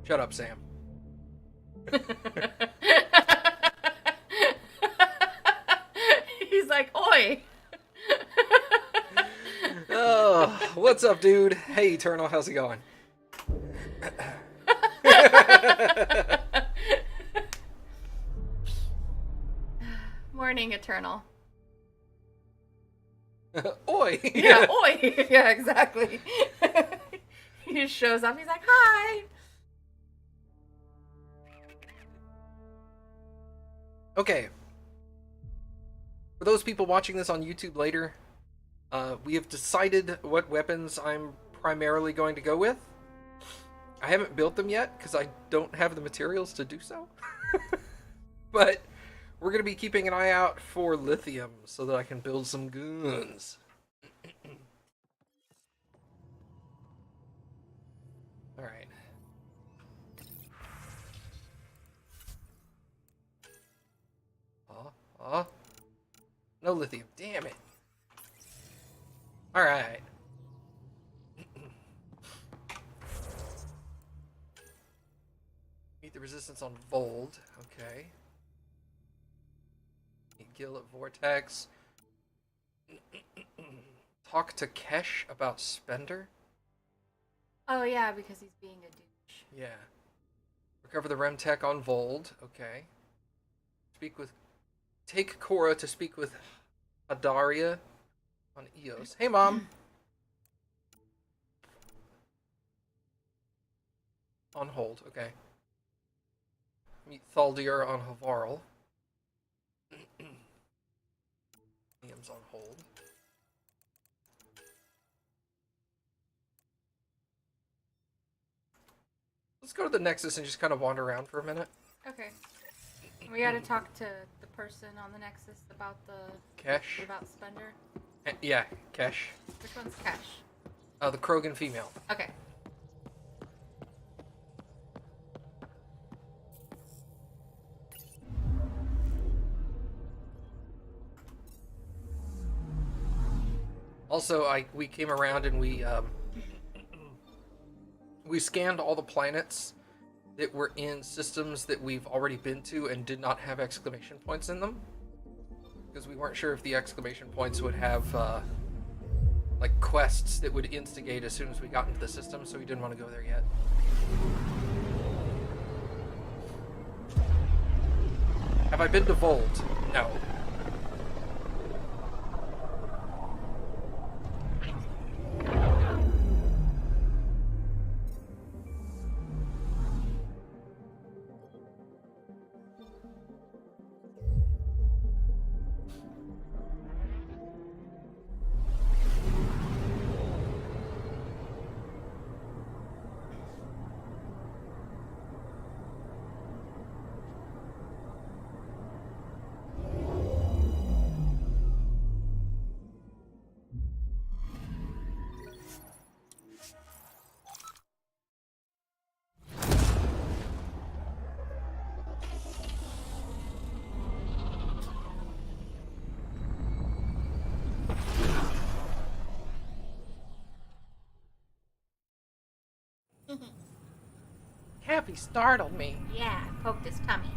Shut up, Sam. He's like, oi! Oh, what's up, dude? Hey, Eternal, how's it going? Morning, Eternal. Oi! Yeah, oi! Yeah, exactly. He just shows up, he's like, hi! Okay. For those people watching this on YouTube later, we have decided what weapons I'm primarily going to go with. I haven't built them yet because I don't have the materials to do so. But we're going to be keeping an eye out for lithium so that I can build some guns. Alright. No lithium. Damn it. Alright. Meet the resistance on Vold. Okay. Gil at Vortex. Talk to Kesh about Spender. Oh yeah, because he's being a douche. Yeah. Recover the Remtech on Vold. Okay. Speak with... Take Cora to speak with Adaria on Eos. Hey, Mom! On hold. Okay. Meet Thaldir on Havarl. Liam's on hold. Let's go to the Nexus and just kind of wander around for a minute. Okay. We gotta talk to the person on the Nexus about the... Kesh? About Spender. Yeah, Kesh. Which one's Kesh? The Krogan female. Okay. Also, we came around and we scanned all the planets that were in systems that we've already been to and did not have exclamation points in them. Because we weren't sure if the exclamation points would have, like, quests that would instigate as soon as we got into the system, so we didn't want to go there yet. Have I been to Vold? No. Kappy startled me. Yeah, poked his tummy.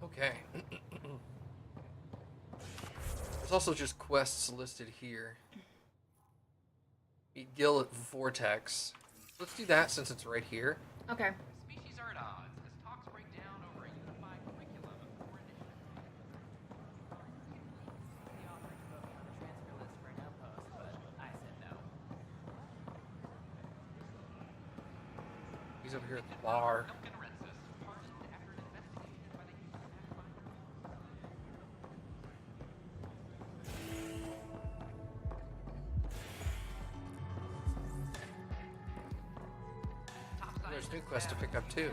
Okay. There's also just quests listed here. Meet Gil at Vortex. Let's do that since it's right here. Okay. Species are at odds as talks break down over a unified curriculum of core initiatives. The author to vote me on the transfer list for an outpost, but I said no. He's over here at the bar. Pardoned after an investigation by the Houston Pathfinder. There's new quests to pick up too.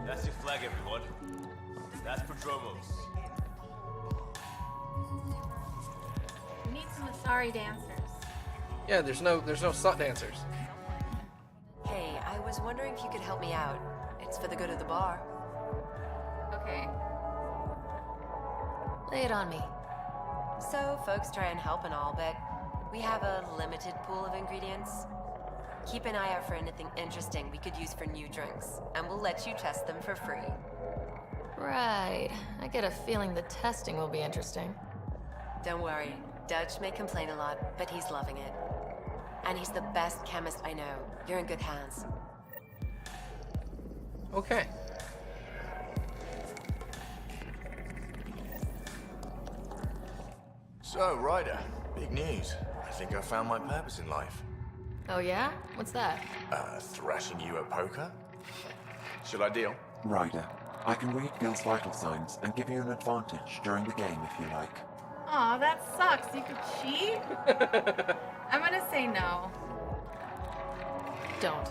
That's your flag, everyone. That's Prodromos. need some Asari dancers. Yeah, there's no slut dancers. Hey, I was wondering if you could help me out. It's for the good of the bar. Okay. Lay it on me. So, folks try and help and all, but we have a limited pool of ingredients. Keep an eye out for anything interesting we could use for new drinks, and we'll let you test them for free. Right. I get a feeling the testing will be interesting. Don't worry. Dutch may complain a lot, but he's loving it. And he's the best chemist I know. You're in good hands. Okay. So, Ryder, big news. I think I found my purpose in life. Oh yeah? What's that? Thrashing you at poker? Should I deal? Ryder, I can read Gil's vital signs and give you an advantage during the game if you like. Aw, that sucks. You could cheat? I'm gonna say no. Don't.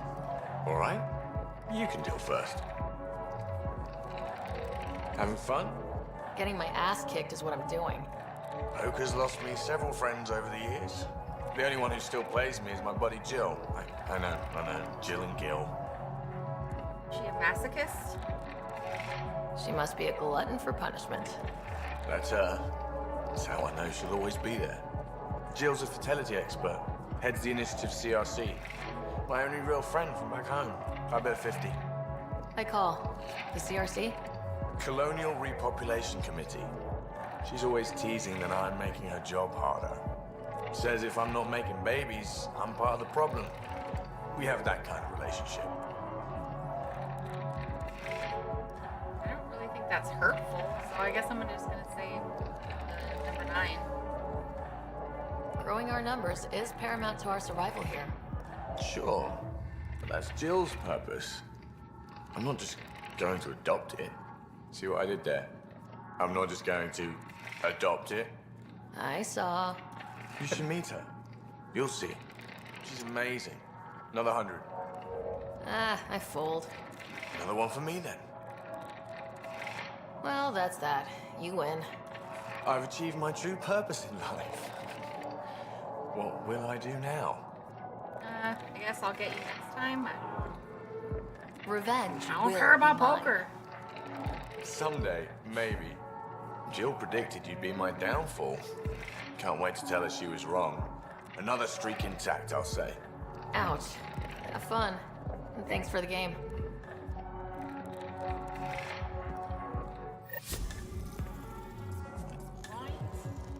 Alright. You can deal first. Having fun? Getting my ass kicked is what I'm doing. Poker's lost me several friends over the years. The only one who still plays me is my buddy Jill. I know. Jill and Gil. Is she a masochist? She must be a glutton for punishment. That's her. That's how I know she'll always be there. Jill's a fertility expert. Heads the initiative CRC. My only real friend from back home. I bet 50. I call. The CRC? Colonial Repopulation Committee. She's always teasing that I'm making her job harder. Says if I'm not making babies, I'm part of the problem. We have that kind of relationship. I don't really think that's hurtful, so I guess I'm just gonna say number 9. Growing our numbers is paramount to our survival here. Sure, but that's Jill's purpose. I'm not just going to adopt it. See what I did there? I'm not just going to adopt it. I saw. You should meet her. You'll see. She's amazing. Another 100. I fold. Another one for me then. Well, that's that. You win. I've achieved my true purpose in life. What will I do now? I guess I'll get you next time. Revenge. I don't will care about be mine. poker. Someday, maybe. Jill predicted you'd be my downfall. Can't wait to tell her she was wrong. Another streak intact, I'll say. Ouch. Have fun. And thanks for the game.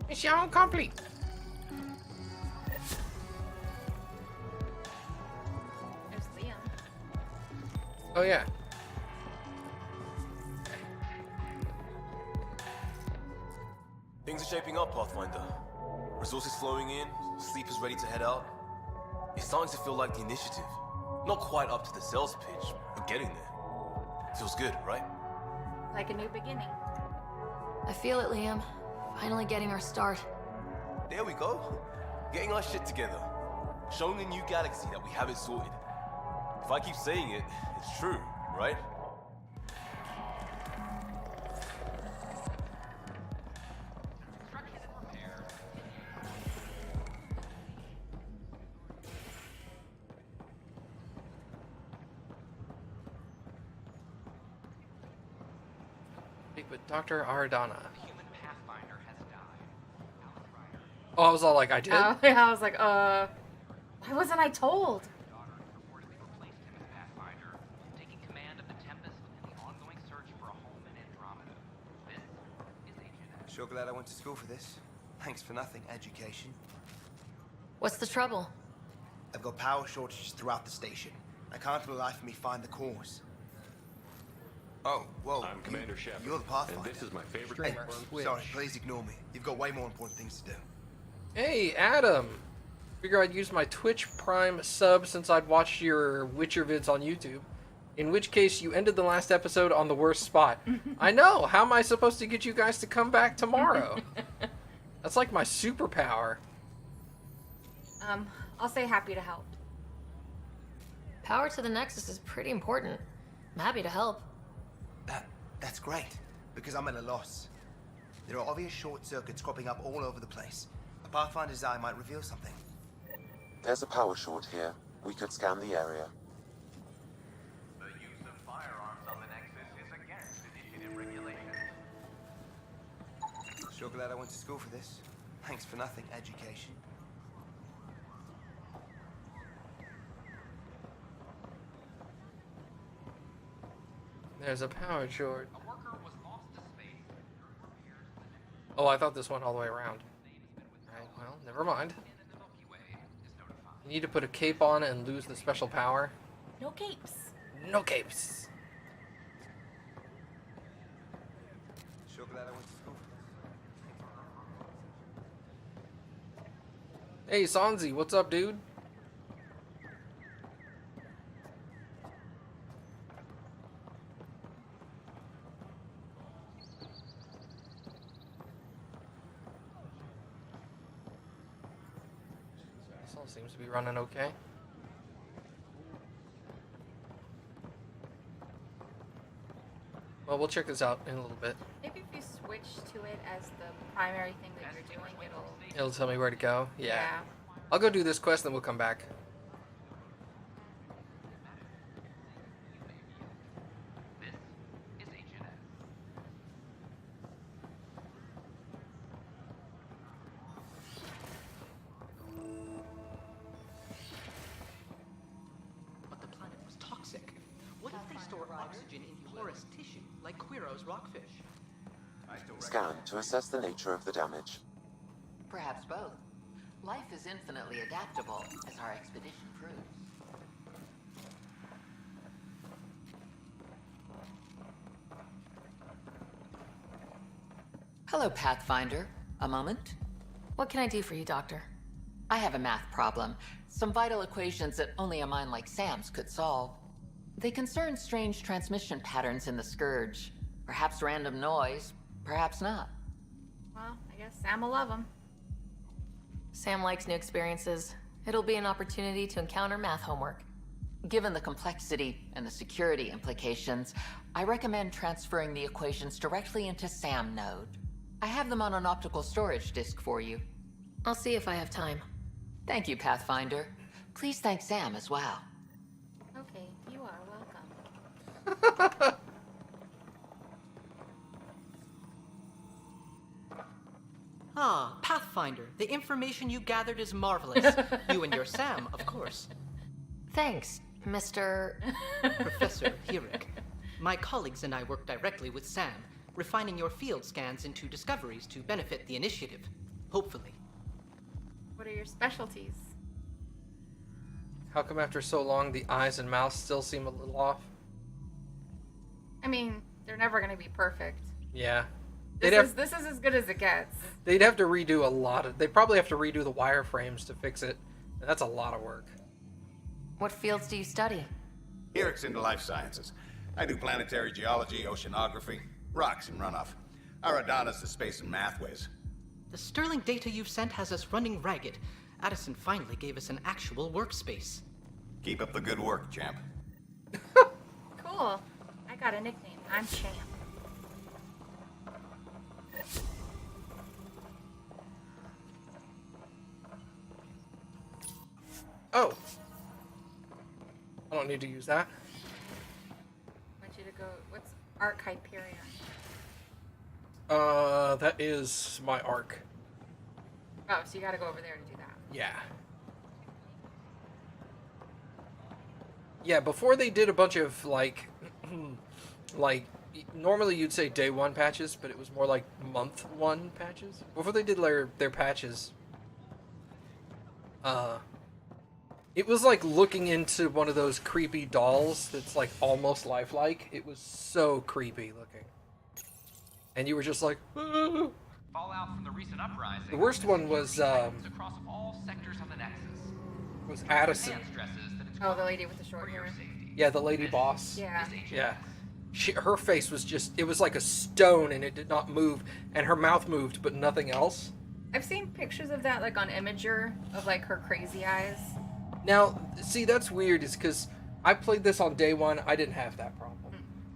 Mission complete. There's Liam. Oh yeah. Things are shaping up, Pathfinder. Resources flowing in, sleepers ready to head out. It's starting to feel like the initiative. Not quite up to the sales pitch, but getting there. Feels good, right? Like a new beginning. I feel it, Liam. Finally getting our start. There we go. Getting our shit together. Showing a new galaxy that we have it sorted. If I keep saying it, it's true, right? Construction and repair. But Dr. Ardana. The human pathfinder has died. Alice Ryder, Oh, I was all like, I did? Oh, yeah, I was like, why wasn't I told? his daughter, has reportedly replaced him as pathfinder, taking command of the Tempest and the ongoing search for a home in Andromeda. This is Agent. Sure glad I went to school for this. Thanks for nothing, education. What's the trouble? I've got power shortages throughout the station. I can't for the life of me find the cause. Oh, whoa. I'm Commander Shepard, You're the Pathfinder. and this is my favorite Streamer. program. Switch. Sorry, please ignore me. You've got way more important things to do. Hey, Adam. Figure I'd use my Twitch Prime sub since I'd watched your Witcher vids on YouTube. In which case, you ended the last episode on the worst spot. I know. How am I supposed to get you guys to come back tomorrow? That's like my superpower. I'll say happy to help. Power to the Nexus is pretty important. I'm happy to help. That's great, because I'm at a loss. There are obvious short circuits cropping up all over the place. A Pathfinder's eye might reveal something. There's a power short here. We could scan the area. The use of firearms on the Nexus is against initiative regulations. Sure glad I went to school for this. Thanks for nothing, education. There's a power short. A worker was lost to space during repairs to the Oh, I thought this went all the way around. Alright, well, never mind. and the Milky Way is notified. You need to put a cape on and lose the special power. No capes. No capes. Sure glad I went to school for this. Hey, Sanzi, what's up, dude? This all seems to be running okay. Well, we'll check this out in a little bit. Maybe if you switch to it as the primary thing that you're doing, It'll tell me where to go. Yeah. Yeah. I'll go do this quest, then we'll come back. This is HNS. But the planet was toxic. What if they store oxygen in porous tissue, like Quiro's rockfish? Scan to assess the nature of the damage. Perhaps both. Life is infinitely adaptable, as our expedition proves. Hello, Pathfinder. A moment? What can I do for you, Doctor? I have a math problem. Some vital equations that only a mind like Sam's could solve. They concern strange transmission patterns in the Scourge. Perhaps random noise, perhaps not. Well, I guess Sam will love him. Sam likes new experiences. It'll be an opportunity to encounter math homework. Given the complexity and the security implications, I recommend transferring the equations directly into SAM node. I have them on an optical storage disk for you. I'll see if I have time. Thank you, Pathfinder. Please thank Sam as well. Okay, you are welcome. Ah, Pathfinder, the information you gathered is marvelous. You and your Sam, of course. Thanks, Mr. Professor Hirik. My colleagues and I work directly with Sam, refining your field scans into discoveries to benefit the initiative. Hopefully. What are your specialties? How come after so long the eyes and mouth still seem a little off? I mean, they're never going to be perfect. Yeah. This is as good as it gets. They'd have to redo a lot of... They'd probably have to redo the wireframes to fix it. And that's a lot of work. What fields do you study? Eric's into life sciences. I do planetary geology, oceanography, rocks and runoff. Aradana's the space and math whiz. The sterling data you've sent has us running ragged. Addison finally gave us an actual workspace. Keep up the good work, champ. Cool. I got a nickname. I'm Champ. Oh. I don't need to use that. I want you to go... What's Arc Hyperion? That is my arc. Oh, so you gotta go over there to do that. Yeah. Yeah, before they did a bunch of, like, like, normally you'd say day one patches, but it was more like month one patches. Before they did their patches, it was like looking into one of those creepy dolls that's, like, almost lifelike. It was so creepy looking. And you were just like, "Ah." Fallout from the recent uprising. The worst one was, across all sectors of the Nexus. was Addison. Command stresses that it's Oh, the lady with the short hair. Yeah, the lady boss. Yeah. Yeah. Her face was just, it was like a stone and it did not move. And her mouth moved, but nothing else. I've seen pictures of that, like, on Imager, of, like, her crazy eyes. Now, see, that's weird, is because I played this on day one. I didn't have that problem.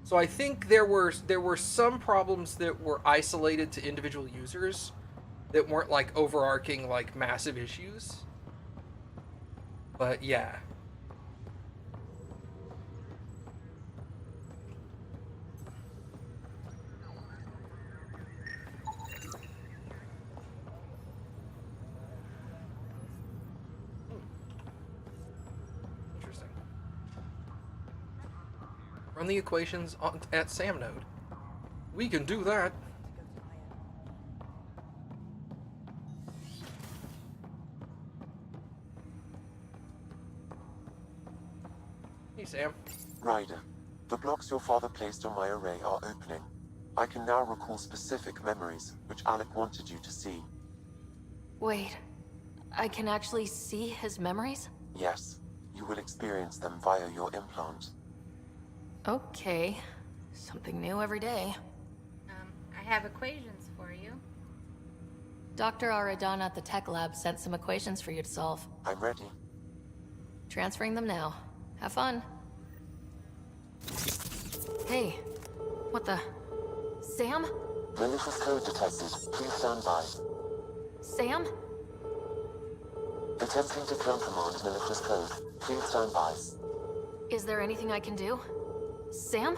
So I think there were some problems that were isolated to individual users that weren't like overarching, like massive issues. But yeah. Interesting. Run the equations at Sam node. We can do that. Hey, Sam. Ryder, the blocks your father placed on my array are opening. I can now recall specific memories, which Alec wanted you to see. Wait, I can actually see his memories? Yes, you will experience them via your implant. Okay. Something new every day. I have equations for you. Dr. Aradana at the tech lab sent some equations for you to solve. I'm ready. Transferring them now. Have fun. Hey, what the? Sam? Malicious code detected. Please stand by. Sam? Attempting to countermand malicious code. Please stand by. Is there anything I can do? Sam?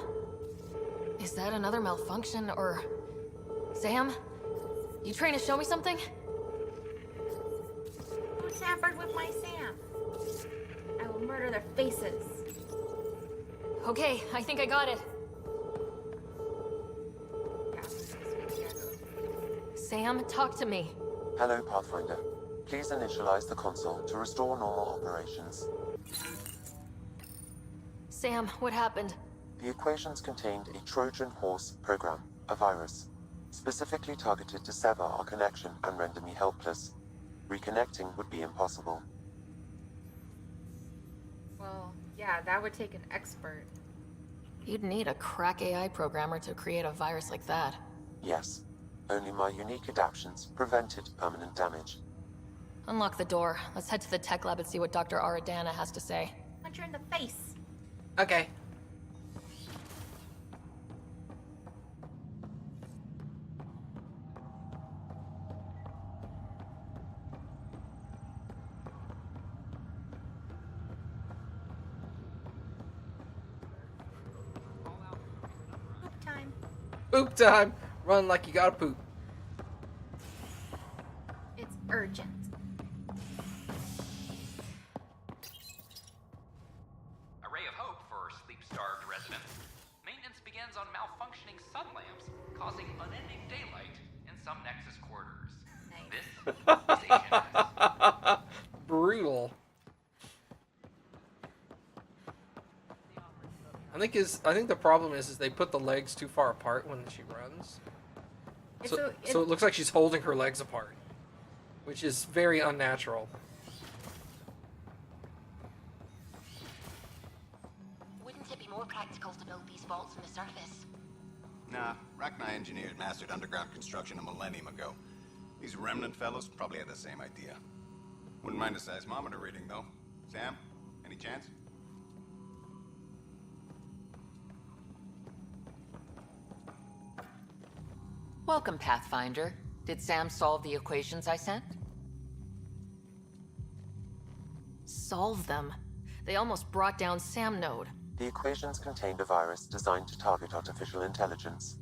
Is that another malfunction, or... Sam? You trying to show me something? Who tampered with my Sam? I will murder their faces. Okay, I think I got it. Sam, talk to me. Hello, Pathfinder. Please initialize the console to restore normal operations. Sam, what happened? The equations contained a Trojan horse program, a virus, specifically targeted to sever our connection and render me helpless. Reconnecting would be impossible. Well, yeah, that would take an expert. You'd need a crack AI programmer to create a virus like that. Yes. Only my unique adaptions prevented permanent damage. Unlock the door. Let's head to the tech lab and see what Dr. Aradana has to say. Punch her in the face. Okay. Poop time. Poop time! Run like you gotta poop. It's urgent. A ray of hope for sleep-starved residents. Maintenance begins on malfunctioning sun lamps, causing unending daylight in some Nexus quarters. This is a Brutal. I think the problem is they put the legs too far apart when she runs. So it looks like she's holding her legs apart, which is very unnatural. Wouldn't it be more practical to build these vaults on the surface? Nah, Rachni engineers mastered underground construction a millennium ago. These remnant fellows probably had the same idea. Wouldn't mind a seismometer reading, though. Sam, any chance? Welcome, Pathfinder. Did Sam solve the equations I sent? Solve them? They almost brought down Sam node. The equations contained a virus designed to target artificial intelligence.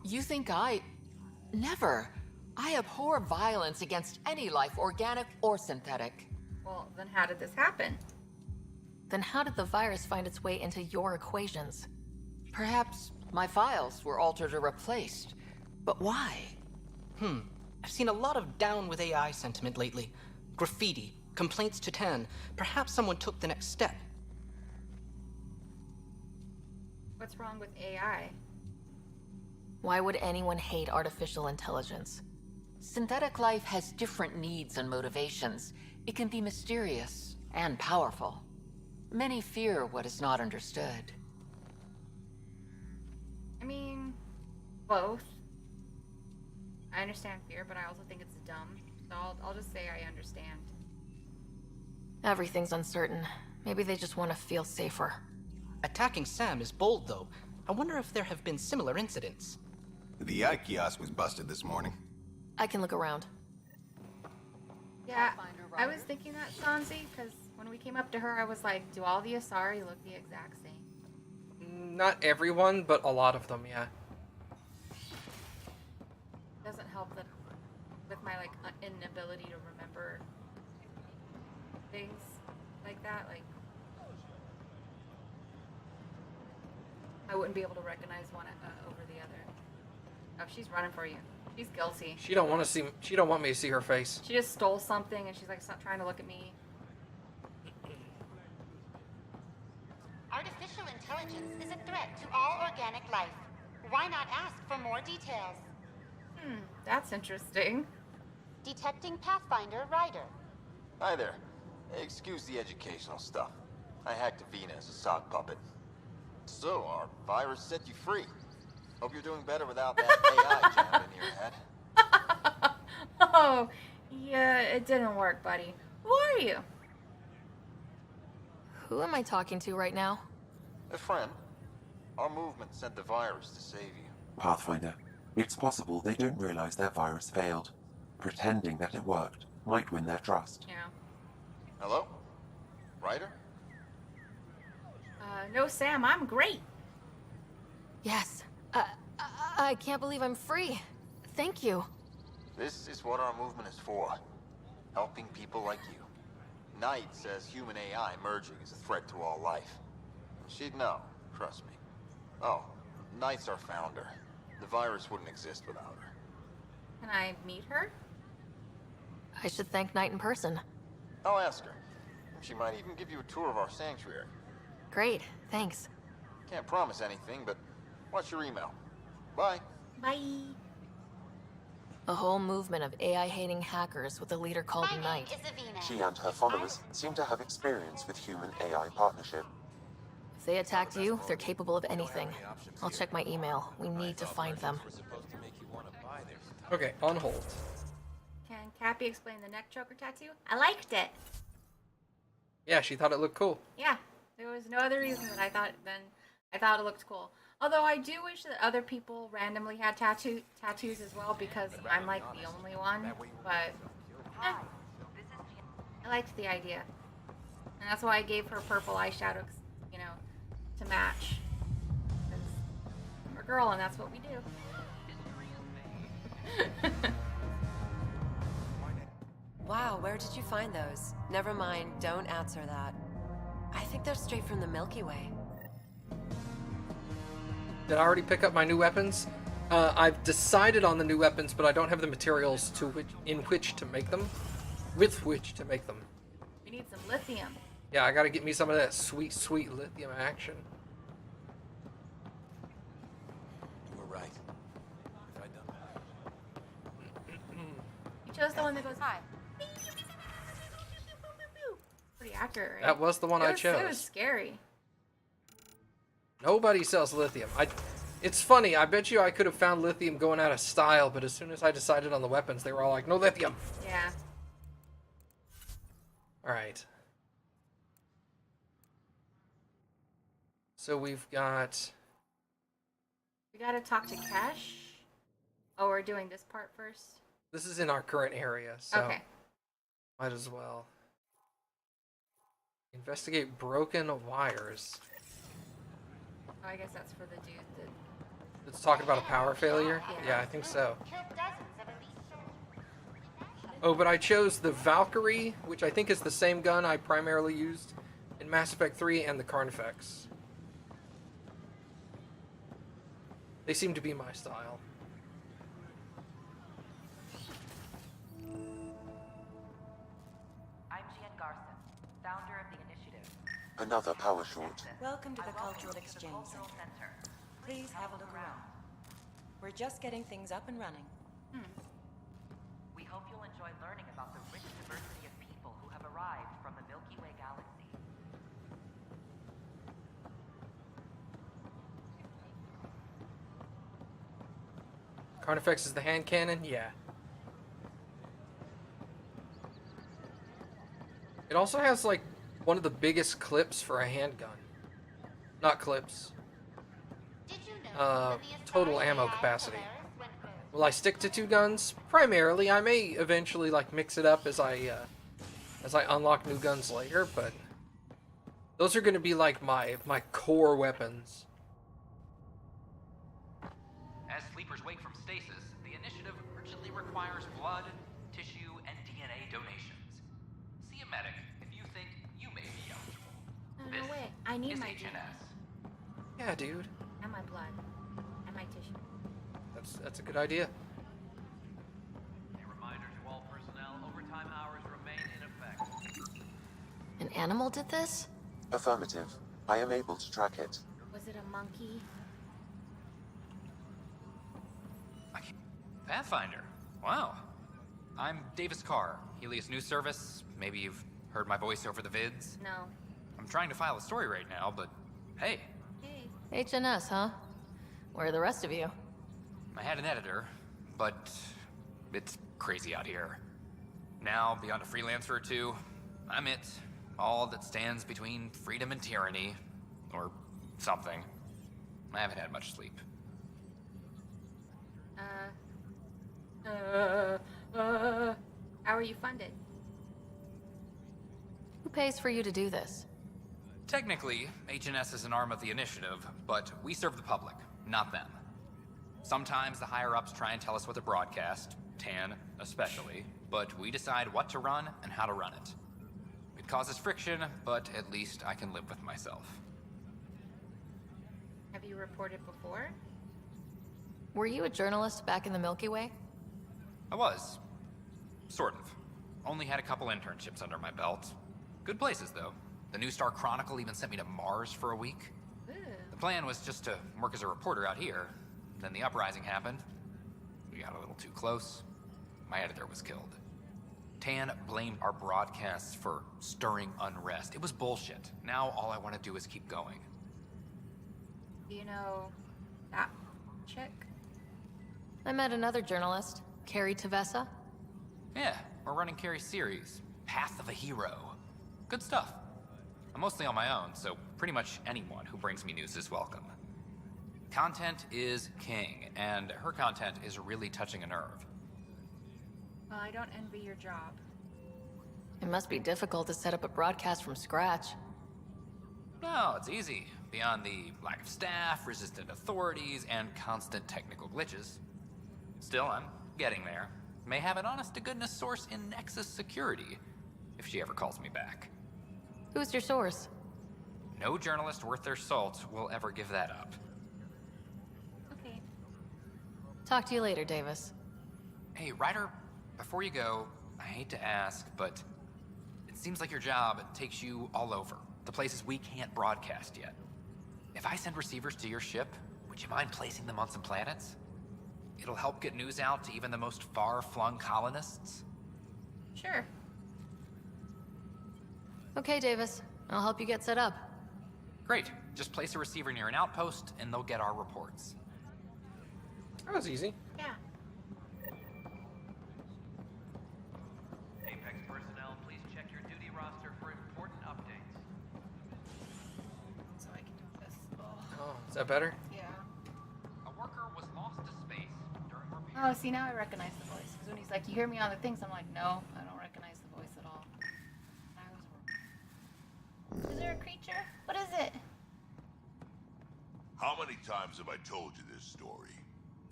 You think Never. I abhor violence against any life, organic or synthetic. Well, then how did this happen? Then how did the virus find its way into your equations? Perhaps my files were altered or replaced. But why? I've seen a lot of down with AI sentiment lately. Graffiti, complaints to 10. Perhaps someone took the next step. What's wrong with AI? Why would anyone hate artificial intelligence? Synthetic life has different needs and motivations. It can be mysterious and powerful. Many fear what is not understood. I mean, both. I understand fear, but I also think it's dumb. So I'll just say I understand. Everything's uncertain. Maybe they just want to feel safer. Attacking Sam is bold, though. I wonder if there have been similar incidents. The AI kiosk was busted this morning. I can look around. Yeah, I was thinking that, Sanzi, because when we came up to her, I was like, do all the Asari look the exact same? Not everyone, but a lot of them, yeah. Doesn't help that with my like inability to remember things like that, like I wouldn't be able to recognize one over the other. Oh, she's running for you. She's guilty. She don't want to see. She don't want me to see her face. She just stole something, and she's like, stop trying to look at me. Artificial intelligence is a threat to all organic life. Why not ask for more details? That's interesting. Detecting Pathfinder Ryder. Hi there. Excuse the educational stuff. I hacked Avina as a sock puppet. So, our virus set you free. Hope you're doing better without that AI jammed in your head. Oh, yeah, it didn't work, buddy. Who are you? Who am I talking to right now? A friend. Our movement sent the virus to save you. Pathfinder, it's possible they don't realize their virus failed. Pretending that it worked might win their trust. Yeah. Hello? Ryder? No, Sam, I'm great. Yes. I can't believe I'm free. Thank you. This is what our movement is for. Helping people like you. Knight says human AI merging is a threat to all life. She'd know, trust me. Oh, Knight's our founder. The virus wouldn't exist without her. Can I meet her? I should thank Knight in person. I'll ask her. She might even give you a tour of our sanctuary. Great, thanks. Can't promise anything, but watch your email. Bye. Bye. A whole movement of AI-hating hackers with a leader called Knight. She and her followers seem to have experience with human-AI partnership. If they attacked you, they're capable of anything. I'll check my email. We need to find them. Okay, on hold. Can Kappy explain the neck choker tattoo? I liked it. Yeah, she thought it looked cool. Yeah, there was no other reason that I thought it looked cool. Although I do wish that other people randomly had tattoos as well, because I'm like the only one. But I liked the idea, and that's why I gave her purple eyeshadow, you know, to match. Because I'm a girl, and that's what we do. Wow, where did you find those? Never mind, don't answer that. I think they're straight from the Milky Way. Did I already pick up my new weapons? I've decided on the new weapons, but I don't have the materials in which to make them. With which to make them. We need some lithium. Yeah, I gotta get me some of that sweet, sweet lithium action. You were right. You chose the one that goes high. Pretty accurate, right? That was the one I chose. It was scary. Nobody sells lithium. It's funny, I bet you I could have found lithium going out of style, but as soon as I decided on the weapons, they were all like, no lithium. Yeah. Alright. So we've got... We gotta talk to Kesh. Oh, we're doing this part first? This is in our current area, so... Okay. Might as well. Investigate broken wires. Oh, I guess that's for the dude that... It's talking about a power failure? Yeah. Yeah, I think so. Oh, but I chose the Valkyrie, which I think is the same gun I primarily used in Mass Effect 3 and the Carnifex. They seem to be my style. I'm Jen Garson, founder of the initiative. Another power short. Welcome to the Cultural Exchange Center. Please have a look around. We're just getting things up and running. We hope you'll enjoy learning about the rich diversity of people who have arrived from the Milky Way galaxy. Carnifex is the hand cannon? Yeah. It also has, like, one of the biggest clips for a handgun. Not clips. Total ammo capacity. Will I stick to 2 guns? Primarily. I may eventually like mix it up as I unlock new guns later, but those are going to be like my core weapons. As sleepers wake from stasis, the initiative urgently requires blood, tissue, and DNA donations. See a medic if you think you may be eligible. No, wait. I need my HNS. Yeah, dude. And my blood. And my tissue. That's a good idea. A reminder to all personnel, overtime hours remain in effect. An animal did this? Affirmative. I am able to track it. Was it a monkey? Pathfinder. Wow. I'm Davis Carr, Helios News Service. Maybe you've heard my voice over the vids. No. I'm trying to file a story right now, but hey. Hey. HNS, huh? Where are the rest of you? I had an editor, but it's crazy out here. Now, beyond a freelancer or two, I'm it. All that stands between freedom and tyranny. Or something. I haven't had much sleep. How are you funded? Who pays for you to do this? Technically, HNS is an arm of the initiative, but we serve the public, not them. Sometimes the higher-ups try and tell us what to broadcast, Tan especially, but we decide what to run and how to run it. It causes friction, but at least I can live with myself. Have you reported before? Were you a journalist back in the Milky Way? I was. Sort of. Only had a couple internships under my belt. Good places, though. The New Star Chronicle even sent me to Mars for a week. Ooh. The plan was just to work as a reporter out here. Then the uprising happened. We got a little too close. My editor was killed. Tan blamed our broadcasts for stirring unrest. It was bullshit. Now all I want to do is keep going. Do you know that chick? I met another journalist, Carrie Tavessa. Yeah, we're running Carrie's series, Path of a Hero. Good stuff. I'm mostly on my own, so pretty much anyone who brings me news is welcome. Content is king, and her content is really touching a nerve. Well, I don't envy your job. It must be difficult to set up a broadcast from scratch. No, it's easy. Beyond the lack of staff, resistant authorities, and constant technical glitches. Still, I'm getting there. May have an honest-to-goodness source in Nexus Security, if she ever calls me back. Who's your source? No journalist worth their salt will ever give that up. Okay. Talk to you later, Davis. Hey, Ryder, before you go, I hate to ask, but it seems like your job takes you all over, the places we can't broadcast yet. If I send receivers to your ship, would you mind placing them on some planets? It'll help get news out to even the most far-flung colonists. Sure. Okay, Davis. I'll help you get set up. Great. Just place a receiver near an outpost, and they'll get our reports. That was easy. Yeah. Apex personnel, please check your duty roster for important updates. So I can do this. Oh, is that better? Yeah. A worker was lost to space during repair. Oh, see, now I recognize the voice. Because when he's like, you hear me on the things, I'm like, no, I don't recognize the voice at all. Is there a creature? What is it? How many times have I told you this story?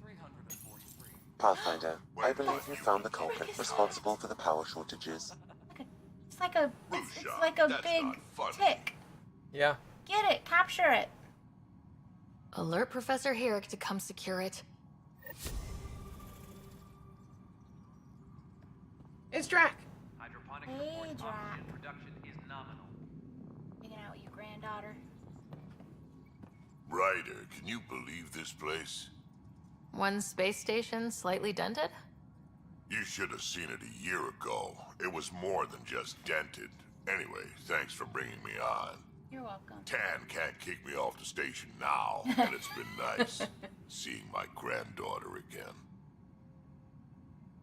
343. Pathfinder, I believe you found the culprit responsible for the power shortages. It's like a, it's like a big tick. Yeah. Get it, capture it. Alert Professor Herrick to come secure it. It's Drac. Hydroponics Hey, reports Drac. oxygen production is nominal. Hanging out with your granddaughter. Ryder, can you believe this place? One space station slightly dented? You should have seen it a year ago. It was more than just dented. Anyway, thanks for bringing me on. You're welcome. Tan can't kick me off the station now, and it's been nice seeing my granddaughter again.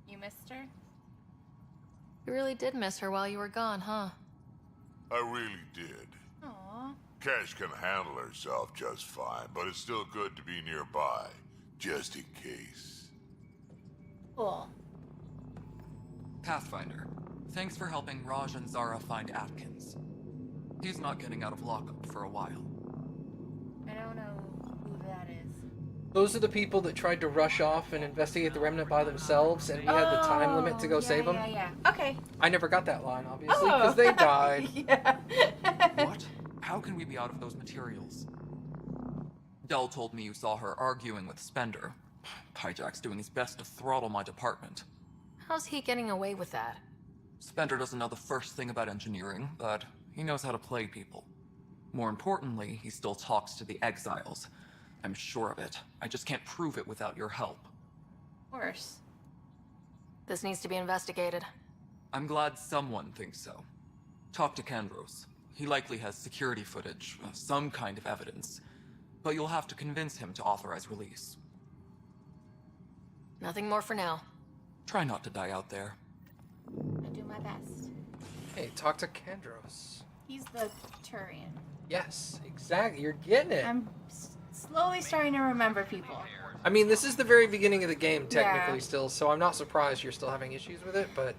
You missed her? You really did miss her while you were gone, huh? I really did. Aww. Cash can handle herself just fine, but it's still good to be nearby, just in case. Cool. Pathfinder, thanks for helping Raj and Zara find Atkins. He's not getting out of lockup for a while. I don't know who that is. Those are the people that tried to rush off and investigate the remnant by themselves, and we had the time limit to go save them. Yeah. Okay. I never got that line, obviously, because they died. Yeah. What? How can we be out of those materials? Dell told me you saw her arguing with Spender. Pyjack's doing his best to throttle my department. How's he getting away with that? Spender doesn't know the first thing about engineering, but he knows how to play people. More importantly, he still talks to the exiles. I'm sure of it. I just can't prove it without your help. Of course. This needs to be investigated. I'm glad someone thinks so. Talk to Kandros. He likely has security footage, some kind of evidence. But you'll have to convince him to authorize release. Nothing more for now. Try not to die out there. I do my best. Hey, talk to Kandros. He's the Turian. Yes, exactly. You're getting it. I'm slowly starting to remember people. I mean, this is the very beginning of the game, technically, Yeah. still, so I'm not surprised you're still having issues with it, but...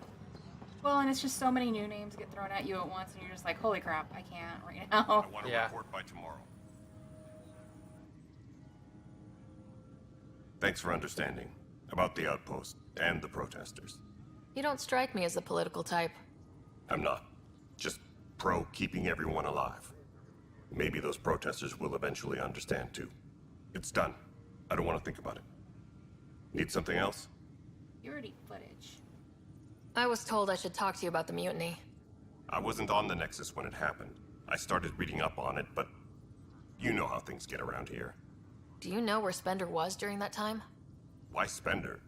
Well, and it's just so many new names get thrown at you at once, and you're just like, holy crap, I can't right now. I want to report by tomorrow. Thanks for understanding about the outpost and the protesters. You don't strike me as the political type. I'm not. Just pro keeping everyone alive. Maybe those protesters will eventually understand too. It's done. I don't want to think about it. Need something else? Security footage. I was told I should talk to you about the mutiny. I wasn't on the Nexus when it happened. I started reading up on it, but you know how things get around here. Do you know where Spender was during that time? Why Spender?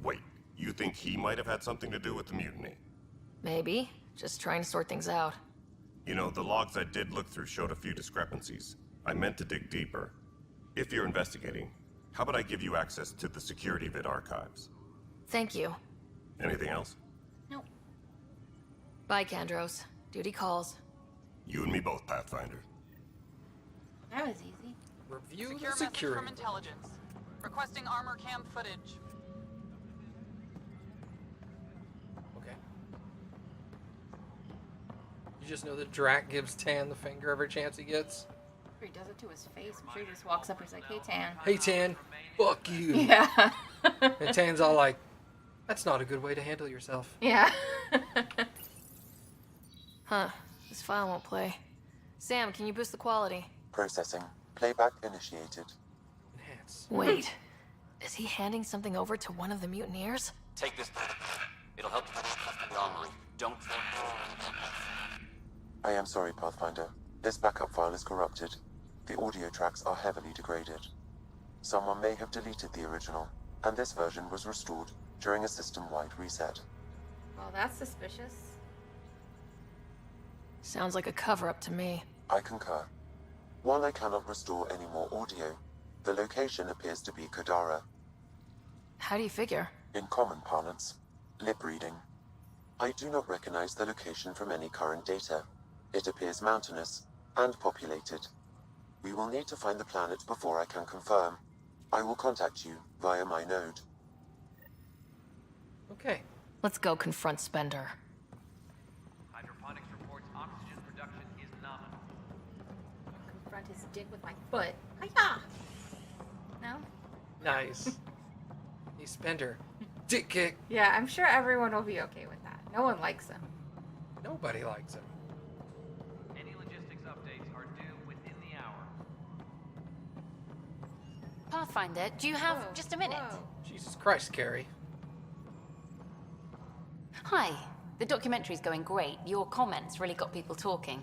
Wait, you think he might have had something to do with the mutiny? Maybe. Just trying to sort things out. You know, the logs I did look through showed a few discrepancies. I meant to dig deeper. If you're investigating, how about I give you access to the security vid archives? Thank you. Anything else? Nope. Bye, Kandros. Duty calls. You and me both, Pathfinder. That was easy. Review Secure the message security. from intelligence. Requesting armor cam footage. Okay. You just know that Drac gives Tan the finger every chance he gets? He does it to his face. I'm sure he just walks up and he's like, hey, Tan. Hey, Tan, fuck you. Yeah. And Tan's all like, that's not a good way to handle yourself. Yeah. Huh. This file won't play. Sam, can you boost the quality? Processing. Playback initiated. Enhance. Wait. Is he handing something over to one of the mutineers? Take this. It'll help you the armory. Don't. I am sorry, Pathfinder. This backup file is corrupted. The audio tracks are heavily degraded. Someone may have deleted the original, and this version was restored during a system-wide reset. Well, that's suspicious. Sounds like a cover-up to me. I concur. While I cannot restore any more audio, the location appears to be Kadara. How do you figure? In common parlance, lip reading. I do not recognize the location from any current data. It appears mountainous and populated. We will need to find the planet before I can confirm. I will contact you via my node. Okay. Let's go confront Spender. Hydroponics reports oxygen production is nominal. Confront his dick with my foot. Hiya! No? Nice. Hey, Spender. Dick kick. Yeah, I'm sure everyone will be okay with that. No one likes him. Nobody likes him. Any logistics updates are due within the hour. Pathfinder, do you have just a minute? Jesus Christ, Carrie. Hi. The documentary's going great. Your comments really got people talking.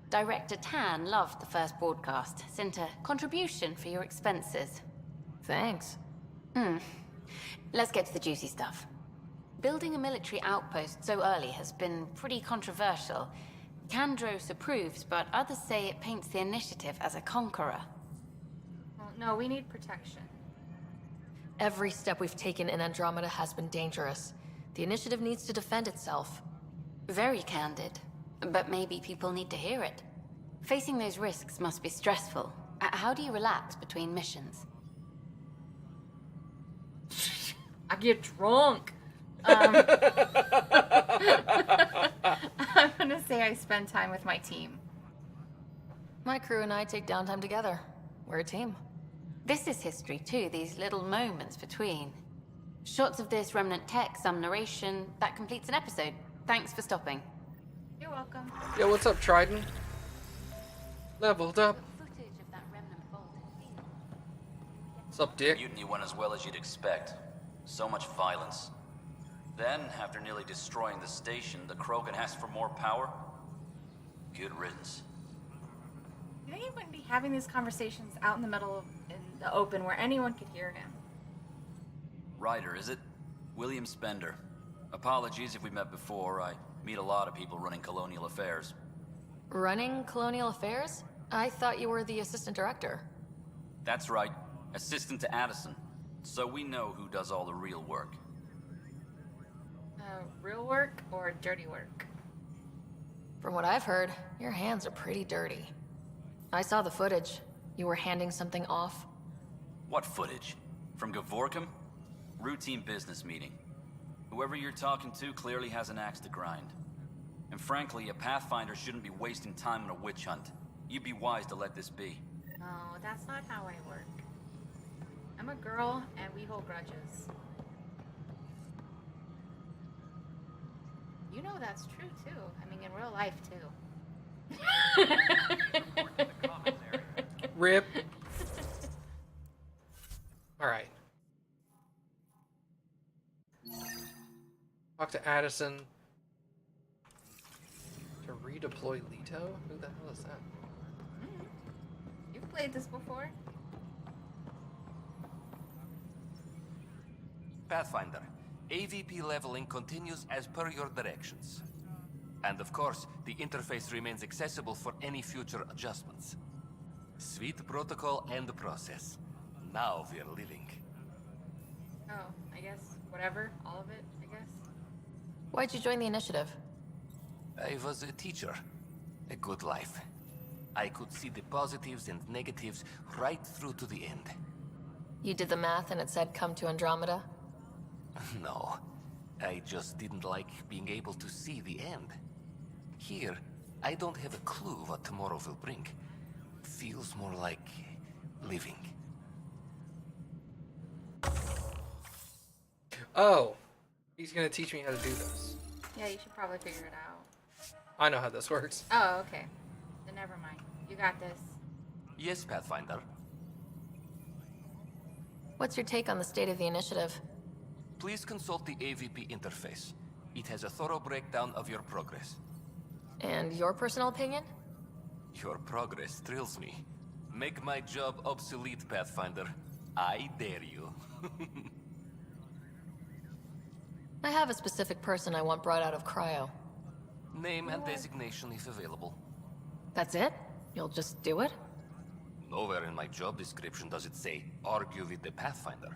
Director Tan loved the first broadcast. Sent a contribution for your expenses. Thanks. Let's get to the juicy stuff. Building a military outpost so early has been pretty controversial. Kandros approves, but others say it paints the initiative as a conqueror. Well, no, we need protection. Every step we've taken in Andromeda has been dangerous. The initiative needs to defend itself. Very candid. But maybe people need to hear it. Facing those risks must be stressful. How do you relax between missions? I get drunk. I'm gonna say I spend time with my team. My crew and I take downtime together. We're a team. This is history too, these little moments between. Shots of this remnant tech, some narration. That completes an episode. Thanks for stopping. You're welcome. Yo, what's up, Trident? Leveled up. What's up, Dick? Mutiny went as well as you'd expect. So much violence. Then, after nearly destroying the station, the Krogan asked for more power? Good riddance. You think he wouldn't be having these conversations out in the middle of in the open where anyone could hear him? Ryder, is it? William Spender. Apologies if we met before. I meet a lot of people running colonial affairs. Running colonial affairs? I thought you were the assistant director. That's right. Assistant to Addison. So we know who does all the real work. Real work or dirty work? From what I've heard, your hands are pretty dirty. I saw the footage. You were handing something off. What footage? From Gavorkum? Routine business meeting. Whoever you're talking to clearly has an axe to grind. And frankly, a Pathfinder shouldn't be wasting time on a witch hunt. You'd be wise to let this be. No, that's not how I work. I'm a girl, and we hold grudges. You know that's true, too. I mean, in real life, too. Rip. Alright. Talk to Addison. To redeploy Leto? Who the hell is that? You've played this before? Pathfinder, AVP leveling continues as per your directions. And of course, the interface remains accessible for any future adjustments. Sweet protocol and process. Now we're living. Oh, I guess whatever. All of it, I guess. Why'd you join the initiative? I was a teacher. A good life. I could see the positives and negatives right through to the end. You did the math and it said come to Andromeda? No. I just didn't like being able to see the end. Here, I don't have a clue what tomorrow will bring. Feels more like living. Oh, he's gonna teach me how to do this. Yeah, you should probably figure it out. I know how this works. Oh, okay. Then never mind. You got this. Yes, Pathfinder. What's your take on the state of the initiative? Please consult the AVP interface. It has a thorough breakdown of your progress. And your personal opinion? Your progress thrills me. Make my job obsolete, Pathfinder. I dare you. I have a specific person I want brought out of cryo. Name and designation if available. That's it? You'll just do it? Nowhere in my job description does it say, argue with the Pathfinder.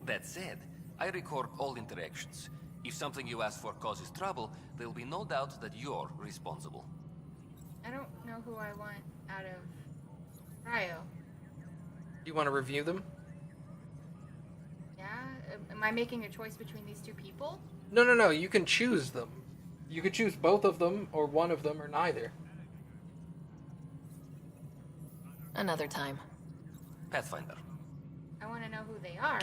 That said, I record all interactions. If something you ask for causes trouble, there'll be no doubt that you're responsible. I don't know who I want out of cryo. Do you want to review them? Yeah? Am I making a choice between these two people? No. You can choose them. You could choose both of them, or one of them, or neither. Another time. Pathfinder. I want to know who they are.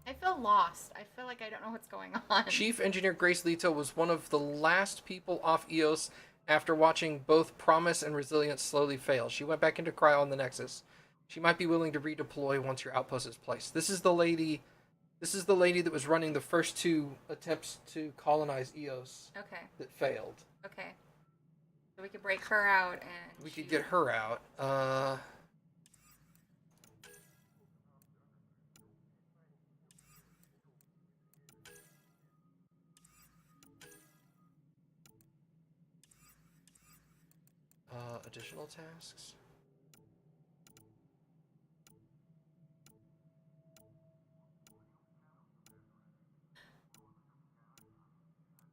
I feel lost. I feel like I don't know what's going on. Chief Engineer Grace Leto was one of the last people off EOS after watching both Promise and Resilience slowly fail. She went back into cryo on the Nexus. She might be willing to redeploy once your outpost is placed. This is the lady that was running the first two attempts to colonize EOS. Okay. That failed. Okay. So we could break her out and... We could get her out. Additional tasks.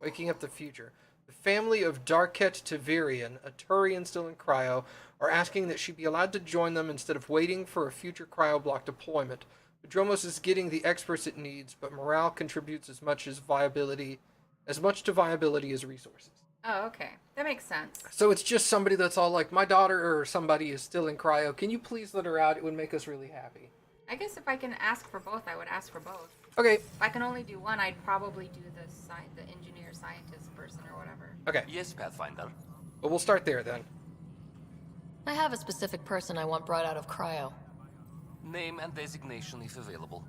Waking up the future. The family of Darket Tavirian, a Turian still in cryo, are asking that she be allowed to join them instead of waiting for a future cryo block deployment. Dromos is getting the experts it needs, but morale contributes as much to viability as resources. Oh, okay. That makes sense. So it's just somebody that's all like, my daughter or somebody is still in cryo. Can you please let her out? It would make us really happy. I guess if I can ask for both, I would ask for both. Okay. If I can only do one, I'd probably do the engineer, scientist person or whatever. Okay. Yes, Pathfinder. Well, we'll start there then. I have a specific person I want brought out of cryo. Name and designation if available.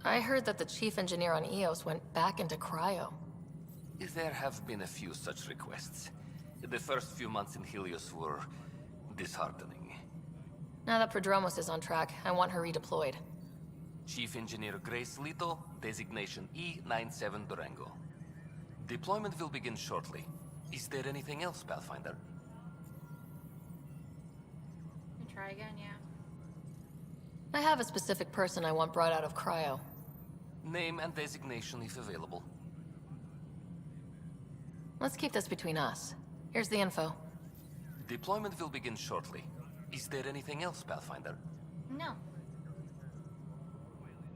I heard that the chief engineer on EOS went back into cryo. There have been a few such requests. The first few months in Helios were disheartening. Now that Prodromos is on track, I want her redeployed. Chief Engineer Grace Lito, designation E97 Durango. Deployment will begin shortly. Is there anything else, Pathfinder? Try again, yeah. I have a specific person I want brought out of cryo. Name and designation if available. Let's keep this between us. Here's the info. Deployment will begin shortly. Is there anything else, Pathfinder? No.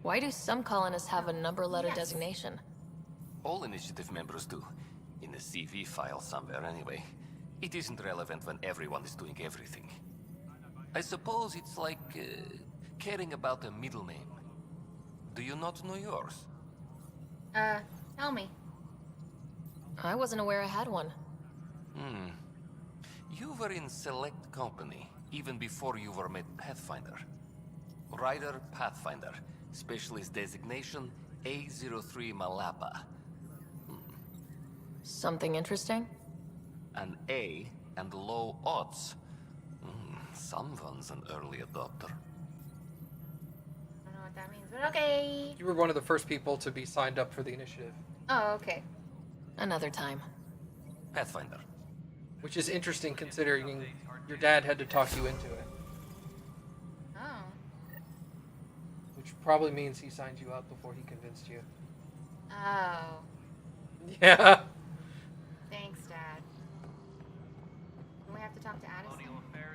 Why do some colonists have a number letter designation? All initiative members do. In the CV file somewhere, anyway. It isn't relevant when everyone is doing everything. I suppose it's like caring about a middle name. Do you not know yours? Tell me. I wasn't aware I had one. You were in select company, even before you were made Pathfinder. Rider Pathfinder, specialist designation A03 Malapa. Something interesting? An A and low odds. Someone's an early adopter. I don't know what that means, but okay. You were one of the first people to be signed up for the initiative. Oh, okay. Another time. Pathfinder. Which is interesting considering your dad had to talk you into it. Oh. Which probably means he signed you up before he convinced you. Oh. Yeah. Thanks, Dad. Do we have to talk to Addison?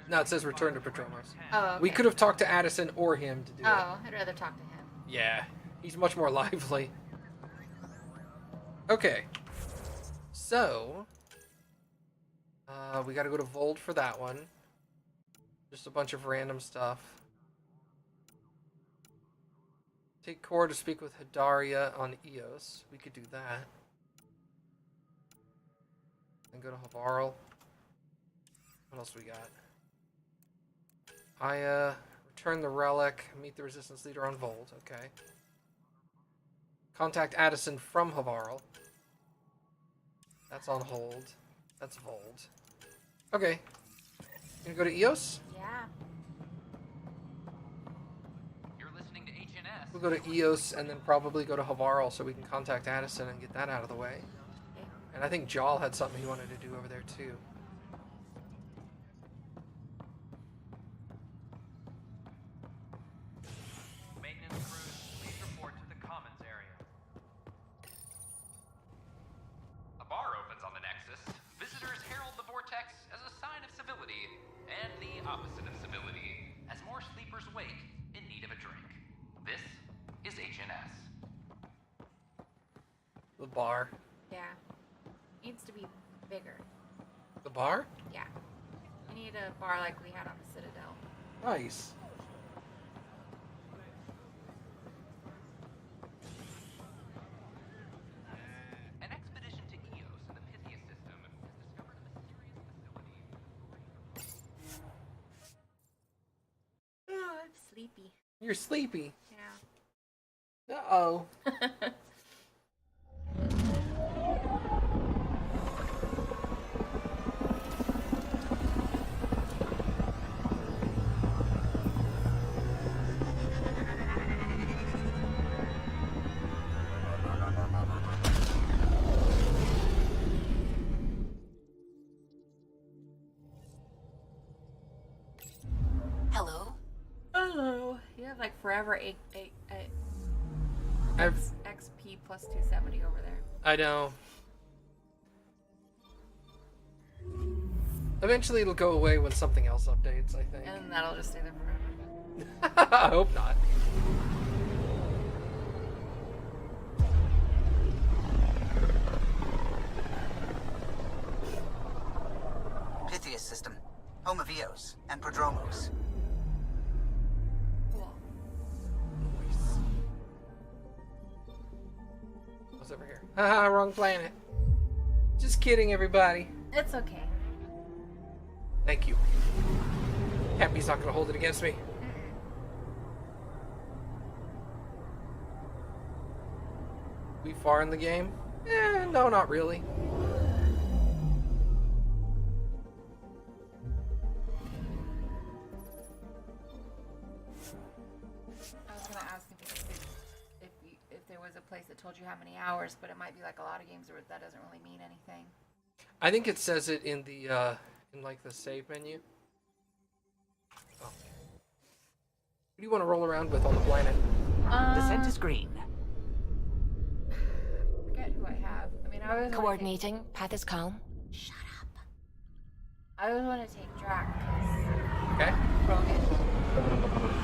No, it says return to Prodromos. Oh, okay. We could have talked to Addison or him to do it. Oh, I'd rather talk to him. Yeah, he's much more lively. Okay. So, we gotta go to Vold for that one. Just a bunch of random stuff. Take Core to speak with Hidaria on Eos. We could do that. And go to Havarl. What else we got? Return the relic, meet the resistance leader on Vold, okay. Contact Addison from Havarl. That's on hold. That's Vold. Okay. Gonna go to Eos? Yeah. You're listening to HNS. We'll go to Eos and then probably go to Havarl so we can contact Addison and get that out of the way. Okay. And I think Jal had something he wanted to do over there too. Maintenance crews, please report to the commons area. A bar opens on the Nexus. Visitors herald the vortex as a sign of civility, and the opposite of civility, as more sleepers wake in need of a drink. This is HNS. The bar. Yeah. Needs to be bigger. The bar? Yeah. We need a bar like we had on the Citadel. Nice. An expedition to Eos in the Pythia system has discovered a mysterious facility. Oh, I'm sleepy. You're sleepy. Yeah. Uh-oh. Hello? Hello. You have like forever I've XP plus 270 over there. I know. Eventually it'll go away when something else updates, I think. And that'll just stay there forever. I hope not. Pythias system, home of Eos and Prodromos. What's over here? Haha, wrong planet. Just kidding, everybody. It's okay. Thank you. Kappy's not gonna hold it against me. We far in the game? No, not really. I was gonna ask if there was a place that told you how many hours, but it might be like a lot of games where that doesn't really mean anything. I think it says it in the in like the save menu. Oh. Who do you want to roll around with on the planet? The scent is green. Forget who I have. I mean, I was Coordinating. Path is calm. I always want to take Drac. Okay. Rogan.